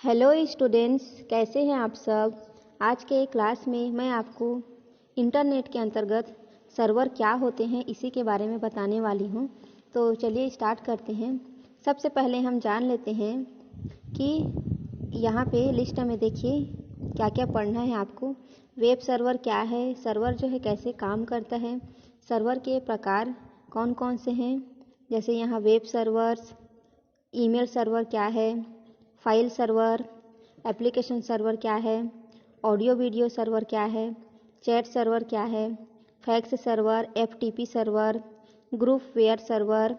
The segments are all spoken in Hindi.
हेलो स्टूडेंट्स, कैसे हैं आप सब। आज के क्लास में मैं आपको इंटरनेट के अंतर्गत सर्वर क्या होते हैं इसी के बारे में बताने वाली हूं। तो चलिए स्टार्ट करते हैं। सबसे पहले हम जान लेते हैं कि यहाँ पे लिस्ट में देखिए क्या क्या पढ़ना है आपको। वेब सर्वर क्या है, सर्वर जो है कैसे काम करता है, सर्वर के प्रकार कौन कौन से हैं, जैसे यहाँ वेब सर्वर्स, ईमेल सर्वर क्या है, फाइल सर्वर, एप्लीकेशन सर्वर क्या है, ऑडियो वीडियो सर्वर क्या है, चैट सर्वर क्या है, fax server, FTP server, groupware server,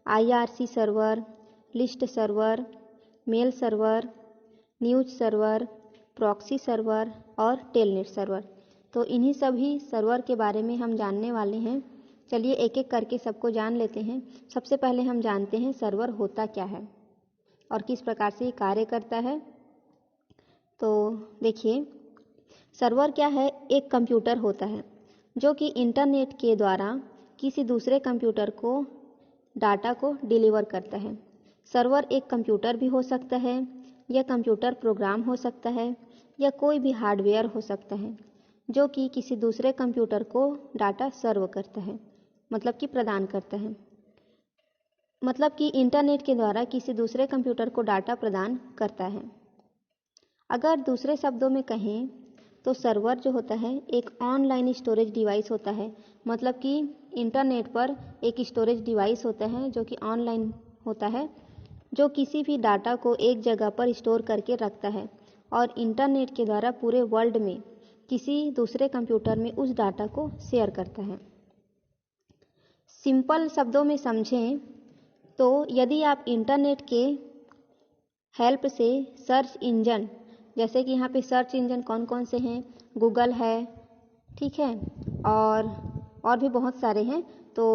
IRC server, list server, mail server, news server, proxy server और टेलनेट सर्वर। तो इन्हीं सभी सर्वर के बारे में हम जानने वाले हैं। चलिए एक एक करके सबको जान लेते हैं। सबसे पहले हम जानते हैं सर्वर होता क्या है और किस प्रकार से ये कार्य करता है। तो देखिए, सर्वर क्या है, एक कंप्यूटर होता है जो कि इंटरनेट के द्वारा किसी दूसरे कंप्यूटर को डाटा को डिलीवर करता है। सर्वर एक कंप्यूटर भी हो सकता है, या कंप्यूटर प्रोग्राम हो सकता है, या कोई भी हार्डवेयर हो सकता है जो कि किसी दूसरे कंप्यूटर को डाटा सर्व करता है, मतलब कि प्रदान करता है। मतलब कि इंटरनेट के द्वारा किसी दूसरे कंप्यूटर को डाटा प्रदान करता है। अगर दूसरे शब्दों में कहें तो सर्वर जो होता है एक ऑनलाइन स्टोरेज डिवाइस होता है। मतलब कि इंटरनेट पर एक स्टोरेज डिवाइस होता है जो कि ऑनलाइन होता है, जो किसी भी डाटा को एक जगह पर स्टोर करके रखता है और इंटरनेट के द्वारा पूरे वर्ल्ड में किसी दूसरे कंप्यूटर में उस डाटा को शेयर करता है। सिंपल शब्दों में समझें तो यदि आप इंटरनेट के हेल्प से सर्च इंजन, जैसे कि यहाँ पे सर्च इंजन कौन कौन से हैं, गूगल है, ठीक है, और भी बहुत सारे हैं। तो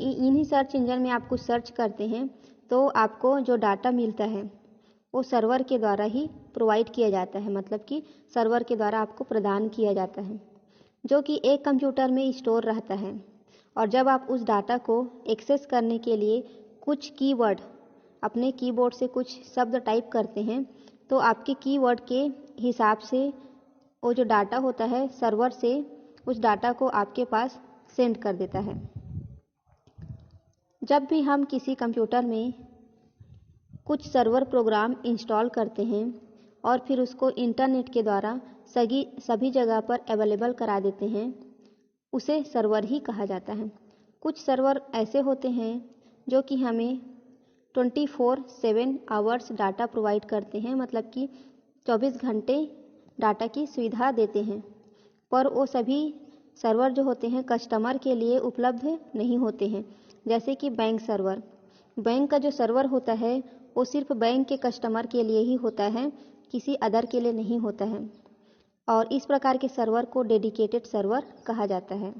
इन्हीं सर्च इंजन में आप कुछ सर्च करते हैं तो आपको जो डाटा मिलता है वो सर्वर के द्वारा ही प्रोवाइड किया जाता है। मतलब कि सर्वर के द्वारा आपको प्रदान किया जाता है, जो कि एक कंप्यूटर में स्टोर रहता है। और जब आप उस डाटा को एक्सेस करने के लिए कुछ कीवर्ड, अपने कीबोर्ड से कुछ शब्द टाइप करते हैं तो आपके कीवर्ड के हिसाब से वो जो डाटा होता है सर्वर से उस डाटा को आपके पास सेंड कर देता है। जब भी हम किसी कंप्यूटर में कुछ सर्वर प्रोग्राम इंस्टॉल करते हैं और फिर उसको इंटरनेट के द्वारा सभी जगह पर अवेलेबल करा देते हैं, उसे सर्वर ही कहा जाता है। कुछ सर्वर ऐसे होते हैं जो कि हमें 24/7 आवर्स डाटा प्रोवाइड करते हैं, मतलब कि 24 घंटे डाटा की सुविधा देते हैं। पर वो सभी सर्वर जो होते हैं कस्टमर के लिए उपलब्ध नहीं होते हैं। जैसे कि बैंक सर्वर, बैंक का जो सर्वर होता है वो सिर्फ बैंक के कस्टमर के लिए ही होता है, किसी अदर के लिए नहीं होता है। और इस प्रकार के सर्वर को डेडिकेटेड सर्वर कहा जाता है।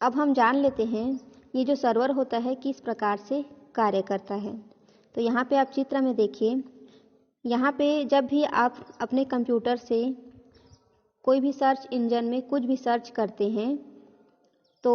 अब हम जान लेते हैं ये जो सर्वर होता है किस प्रकार से कार्य करता है। तो यहाँ पे आप चित्र में देखिए, यहाँ पे जब भी आप अपने कंप्यूटर से कोई भी सर्च इंजन में कुछ भी सर्च करते हैं तो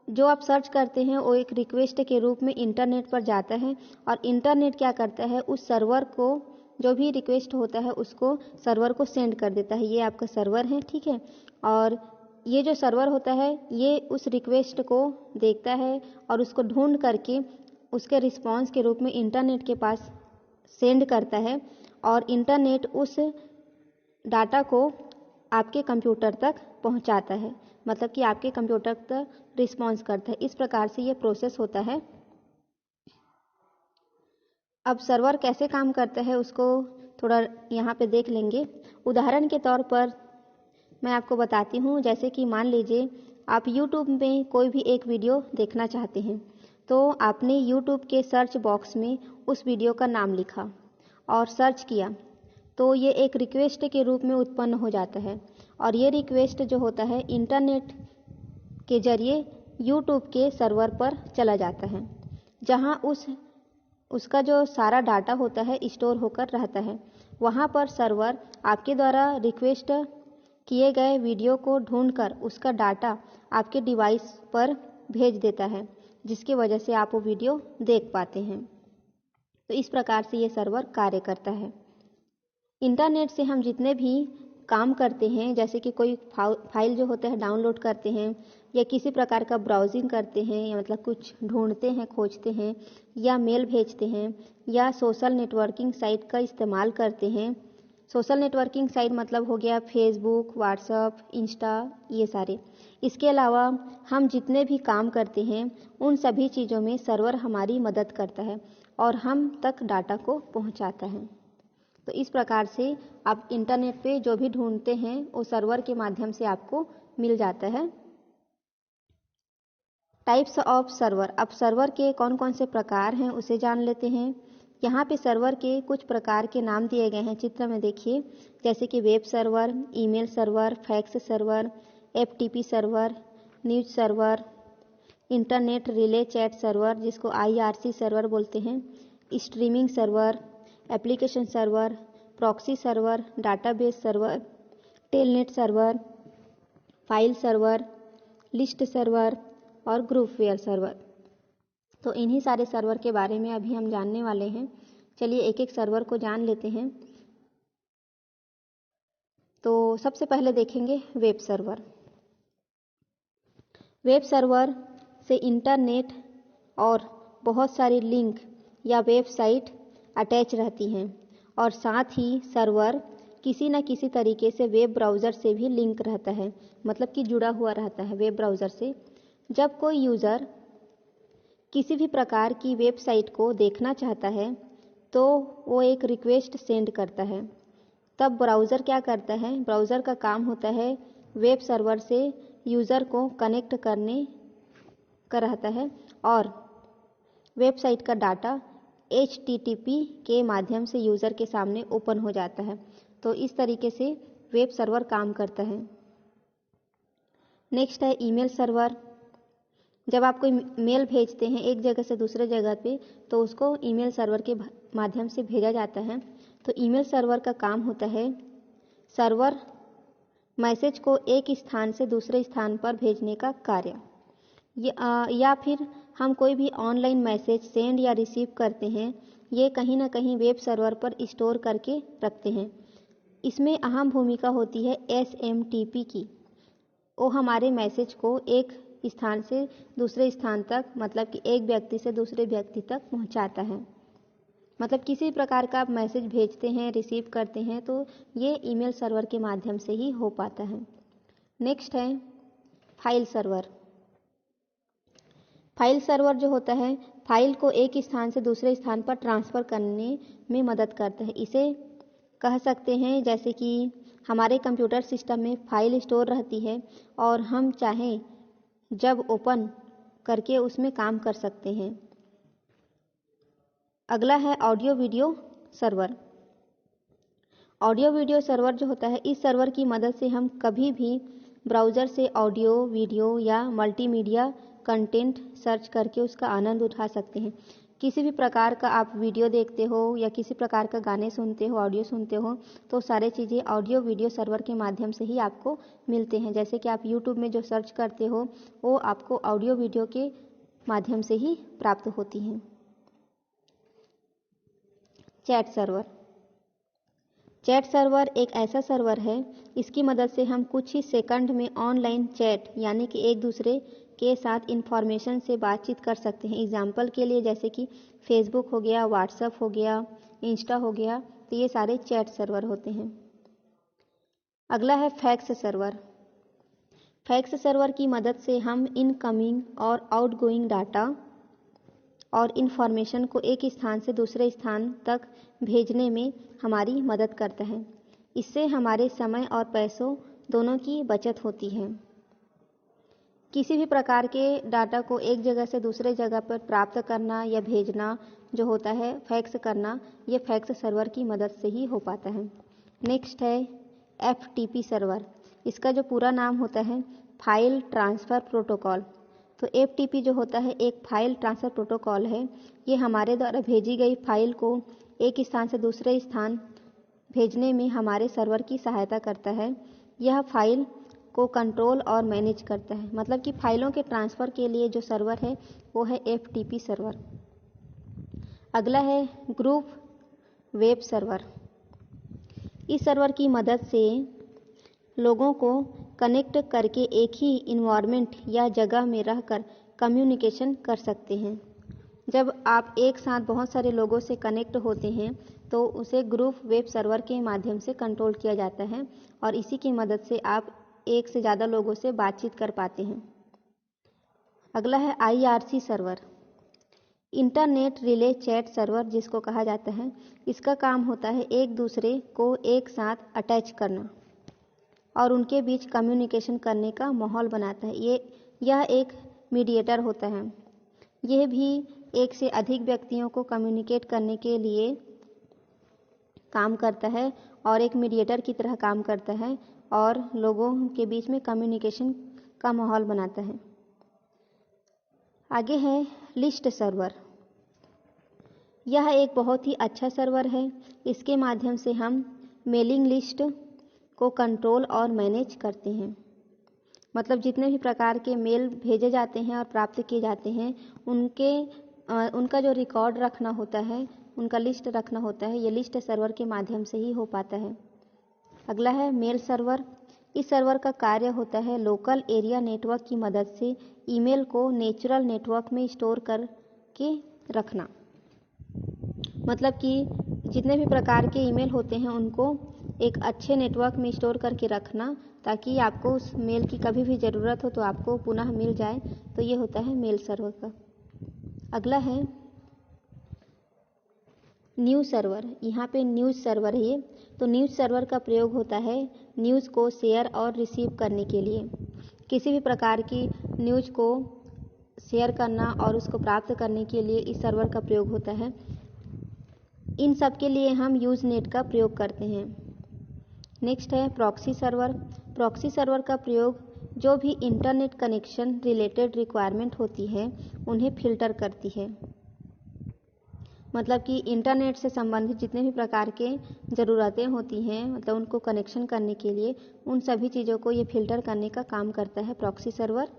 जो आप सर्च करते हैं वो एक रिक्वेस्ट के रूप में इंटरनेट पर जाता है और इंटरनेट क्या करता है, उस सर्वर को जो भी रिक्वेस्ट होता है उसको सर्वर को सेंड कर देता है। ये आपका सर्वर है, ठीक है। और ये जो सर्वर होता है ये उस रिक्वेस्ट को देखता है और उसको ढूंढ करके उसके रिस्पांस के रूप में इंटरनेट के पास सेंड करता है और इंटरनेट उस डाटा को आपके कंप्यूटर तक पहुंचाता है। मतलब कि आपके कंप्यूटर तक रिस्पांस करता है। इस प्रकार से ये प्रोसेस होता है। अब सर्वर कैसे काम करता है उसको थोड़ा यहाँ पे देख लेंगे। उदाहरण के तौर पर मैं आपको बताती हूँ। जैसे कि मान लीजिए आप YouTube में कोई भी एक वीडियो देखना चाहते हैं, तो आपने YouTube के सर्च बॉक्स में उस वीडियो का नाम लिखा और सर्च किया, तो ये एक रिक्वेस्ट के रूप में उत्पन्न हो जाता है। और ये रिक्वेस्ट जो होता है इंटरनेट के जरिए YouTube के सर्वर पर चला जाता है, जहाँ उसका जो सारा डाटा होता है स्टोर होकर रहता है। वहाँ पर सर्वर आपके द्वारा रिक्वेस्ट किए गए वीडियो को ढूंढकर उसका डाटा आपके डिवाइस पर भेज देता है, जिसकी वजह से आप वो वीडियो देख पाते हैं। तो इस प्रकार से ये सर्वर कार्य करता है। इंटरनेट से हम जितने भी काम करते हैं, जैसे कि कोई फाइल जो होता है डाउनलोड करते हैं, या किसी प्रकार का ब्राउजिंग करते हैं, या मतलब कुछ ढूंढते हैं, खोजते हैं, या मेल भेजते हैं, या सोशल नेटवर्किंग साइट का इस्तेमाल करते हैं। सोशल नेटवर्किंग साइट मतलब हो गया फेसबुक, व्हाट्सएप, इंस्टा, ये सारे। इसके अलावा हम जितने भी काम करते हैं उन सभी चीज़ों में सर्वर हमारी मदद करता है और हम तक डाटा को पहुंचाता है। तो इस प्रकार से आप इंटरनेट पे जो भी ढूंढते हैं वो सर्वर के माध्यम से आपको मिल जाता है। Types of server. अब सर्वर के कौन कौन से प्रकार हैं उसे जान लेते हैं। यहाँ पे सर्वर के कुछ प्रकार के नाम दिए गए हैं, चित्र में देखिए, जैसे कि web server, email server, fax server, FTP server, news server, internet relay chat server जिसको आईआरसी सर्वर बोलते हैं, streaming server, application server, proxy server, database server, telnet server, file server, list server और ग्रुपवेयर सर्वर। तो इन्हीं सारे सर्वर के बारे में अभी हम जानने वाले हैं। चलिए एक एक सर्वर को जान लेते हैं। तो सबसे पहले देखेंगे वेब सर्वर। वेब सर्वर से इंटरनेट और बहुत सारी लिंक या वेबसाइट अटैच रहती हैं, और साथ ही सर्वर किसी न किसी तरीके से वेब ब्राउज़र से भी लिंक रहता है, मतलब कि जुड़ा हुआ रहता है वेब ब्राउज़र से। जब कोई यूज़र किसी भी प्रकार की वेबसाइट को देखना चाहता है तो वो एक रिक्वेस्ट सेंड करता है। तब ब्राउज़र क्या करता है, ब्राउज़र का काम होता है वेब सर्वर से यूज़र को कनेक्ट करने का रहता है, और वेबसाइट का डाटा HTTP के माध्यम से यूज़र के सामने ओपन हो जाता है। तो इस तरीके से वेब सर्वर काम करता है। नेक्स्ट है ईमेल सर्वर। जब आप कोई मेल भेजते हैं एक जगह से दूसरे जगह पे, तो उसको ईमेल सर्वर के माध्यम से भेजा जाता है। तो ईमेल सर्वर का काम होता है सर्वर मैसेज को एक स्थान से दूसरे स्थान पर भेजने का कार्य। या फिर हम कोई भी ऑनलाइन मैसेज सेंड या रिसीव करते हैं, ये कहीं ना कहीं वेब सर्वर पर स्टोर करके रखते हैं। इसमें अहम भूमिका होती है SMTP की। वो हमारे मैसेज को एक स्थान से दूसरे स्थान तक, मतलब कि एक व्यक्ति से दूसरे व्यक्ति तक पहुंचाता है। मतलब किसी प्रकार का आप मैसेज भेजते हैं, रिसीव करते हैं, तो ये ईमेल सर्वर के माध्यम से ही हो पाता है। नेक्स्ट है फाइल सर्वर। फाइल सर्वर जो होता है फाइल को एक स्थान से दूसरे स्थान पर ट्रांसफ़र करने में मदद करता है। इसे कह सकते हैं जैसे कि हमारे कंप्यूटर सिस्टम में फाइल स्टोर रहती है और हम चाहें जब ओपन करके उसमें काम कर सकते हैं। अगला है audio video server. Audio video server जो होता है, इस सर्वर की मदद से हम कभी भी ब्राउज़र से ऑडियो, वीडियो या मल्टीमीडिया कंटेंट सर्च करके उसका आनंद उठा सकते हैं। किसी भी प्रकार का आप वीडियो देखते हो या किसी प्रकार का गाने सुनते हो, ऑडियो सुनते हो, तो सारे चीज़ें ऑडियो वीडियो सर्वर के माध्यम से ही आपको मिलते हैं। जैसे कि आप यूट्यूब में जो सर्च करते हो वो आपको ऑडियो वीडियो के माध्यम से ही प्राप्त होती हैं। Chat server. चैट सर्वर एक ऐसा सर्वर है, इसकी मदद से हम कुछ ही सेकंड में ऑनलाइन चैट यानी कि एक दूसरे के साथ इंफॉर्मेशन से बातचीत कर सकते हैं। एग्जाम्पल के लिए जैसे कि फेसबुक हो गया, व्हाट्सएप हो गया, इंस्टा हो गया, तो ये सारे चैट सर्वर होते हैं। अगला है फैक्स सर्वर। फैक्स सर्वर की मदद से हम इनकमिंग और आउटगोइंग डाटा और इन्फॉर्मेशन को एक स्थान से दूसरे स्थान तक भेजने में हमारी मदद करता है। इससे हमारे समय और पैसों दोनों की बचत होती है। किसी भी प्रकार के डाटा को एक जगह से दूसरे जगह पर प्राप्त करना या भेजना जो होता है, फैक्स करना, ये फैक्स सर्वर की मदद से ही हो पाता है। नेक्स्ट है FTP सर्वर। इसका जो पूरा नाम होता है फाइल ट्रांसफ़र प्रोटोकॉल। तो FTP जो होता है एक फाइल ट्रांसफ़र प्रोटोकॉल है। ये हमारे द्वारा भेजी गई फाइल को एक स्थान से दूसरे स्थान भेजने में हमारे सर्वर की सहायता करता है। यह फाइल को कंट्रोल और मैनेज करता है। मतलब कि फाइलों के ट्रांसफ़र के लिए जो सर्वर है वो है FTP सर्वर। अगला है ग्रुप वेब सर्वर। इस सर्वर की मदद से लोगों को कनेक्ट करके एक ही इन्वायरमेंट या जगह में रहकर कम्युनिकेशन कर सकते हैं। जब आप एक साथ बहुत सारे लोगों से कनेक्ट होते हैं तो उसे ग्रुप वेब सर्वर के माध्यम से कंट्रोल किया जाता है और इसी की मदद से आप एक से ज़्यादा लोगों से बातचीत कर पाते हैं। अगला है IRC server, internet relay chat server जिसको कहा जाता है। इसका काम होता है एक दूसरे को एक साथ अटैच करना और उनके बीच कम्युनिकेशन करने का माहौल बनाता है। यह एक मीडिएटर होता है। यह भी एक से अधिक व्यक्तियों को कम्युनिकेट करने के लिए काम करता है और एक मीडिएटर की तरह काम करता है और लोगों के बीच में कम्युनिकेशन का माहौल बनाता है। आगे है लिस्ट सर्वर। यह एक बहुत ही अच्छा सर्वर है। इसके माध्यम से हम मेलिंग लिस्ट को कंट्रोल और मैनेज करते हैं। मतलब जितने भी प्रकार के मेल भेजे जाते हैं और प्राप्त किए जाते हैं उनका जो रिकॉर्ड रखना होता है, उनका लिस्ट रखना होता है, ये लिस्ट सर्वर के माध्यम से ही हो पाता है। अगला है मेल सर्वर। इस सर्वर का कार्य होता है लोकल एरिया नेटवर्क की मदद से ईमेल को नेचुरल नेटवर्क में स्टोर करके रखना। मतलब कि जितने भी प्रकार के ईमेल होते हैं उनको एक अच्छे नेटवर्क में स्टोर करके रखना ताकि आपको उस मेल की कभी भी ज़रूरत हो तो आपको पुनः मिल जाए। तो ये होता है मेल सर्वर का। अगला है न्यूज़ सर्वर। यहाँ पे न्यूज़ सर्वर है ये। तो न्यूज़ सर्वर का प्रयोग होता है न्यूज़ को शेयर और रिसीव करने के लिए। किसी भी प्रकार की न्यूज़ को शेयर करना और उसको प्राप्त करने के लिए इस सर्वर का प्रयोग होता है। इन सब के लिए हम यूज़नेट का प्रयोग करते हैं। नेक्स्ट है प्रॉक्सी सर्वर। प्रॉक्सी सर्वर का प्रयोग जो भी इंटरनेट कनेक्शन रिलेटेड रिक्वायरमेंट होती है उन्हें फिल्टर करती है। मतलब कि इंटरनेट से संबंधित जितने भी प्रकार के ज़रूरतें होती हैं, मतलब उनको कनेक्शन करने के लिए, उन सभी चीज़ों को ये फिल्टर करने का काम करता है प्रॉक्सी सर्वर।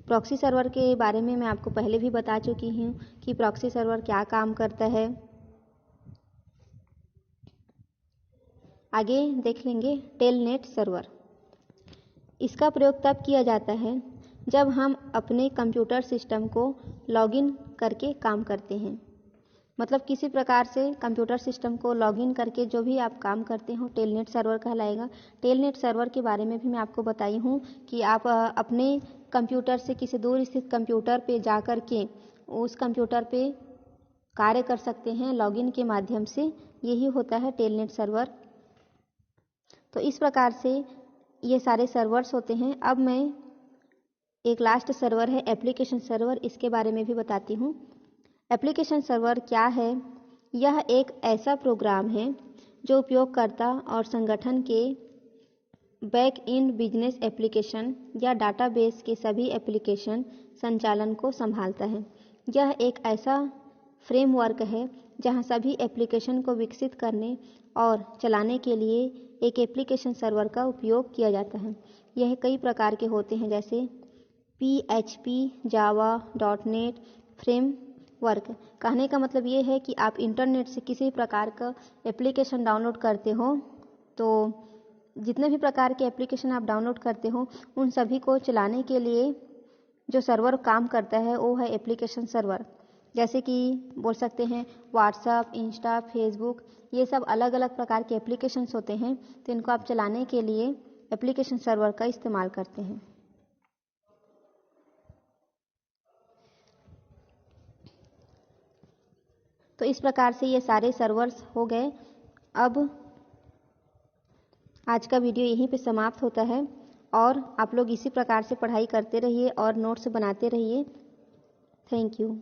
प्रॉक्सी सर्वर के बारे में मैं आपको पहले भी बता चुकी हूँ कि प्रॉक्सी सर्वर क्या काम करता है। आगे देख लेंगे टेलनेट सर्वर। इसका प्रयोग तब किया जाता है जब हम अपने कंप्यूटर सिस्टम को लॉगिन करके काम करते हैं। मतलब किसी प्रकार से कंप्यूटर सिस्टम को लॉगिन करके जो भी आप काम करते हो टेलनेट सर्वर कहलाएगा। टेलनेट सर्वर के बारे में भी मैं आपको बताई हूँ कि आप अपने कंप्यूटर से किसी दूर स्थित कंप्यूटर पे जा कर के उस कंप्यूटर पे कार्य कर सकते हैं लॉगिन के माध्यम से। यही होता है टेलनेट सर्वर। तो इस प्रकार से ये सारे सर्वर्स होते हैं। अब मैं एक लास्ट सर्वर है एप्लीकेशन सर्वर, इसके बारे में भी बताती हूँ। एप्लीकेशन सर्वर क्या है? यह एक ऐसा प्रोग्राम है जो उपयोगकर्ता और संगठन के बैक एंड बिजनेस एप्लीकेशन या डाटाबेस के सभी एप्लीकेशन संचालन को संभालता है। यह एक ऐसा फ्रेमवर्क है जहां सभी एप्लीकेशन को विकसित करने और चलाने के लिए एक एप्लीकेशन सर्वर का उपयोग किया जाता है। यह कई प्रकार के होते हैं जैसे PHP, जावा, .NET फ्रेमवर्क। कहने का मतलब ये है कि आप इंटरनेट से किसी प्रकार का एप्लीकेशन डाउनलोड करते हो तो जितने भी प्रकार के एप्लीकेशन आप डाउनलोड करते हो उन सभी को चलाने के लिए जो सर्वर काम करता है वो है एप्लीकेशन सर्वर। जैसे कि बोल सकते हैं व्हाट्सएप, इंस्टा, फेसबुक, ये सब अलग अलग प्रकार के एप्लीकेशंस होते हैं। तो इनको आप चलाने के लिए एप्लीकेशन सर्वर का इस्तेमाल करते हैं। तो इस प्रकार से ये सारे सर्वर्स हो गए। अब आज का वीडियो यहीं पे समाप्त होता है और आप लोग इसी प्रकार से पढ़ाई करते रहिए और नोट्स बनाते रहिए। Thank you.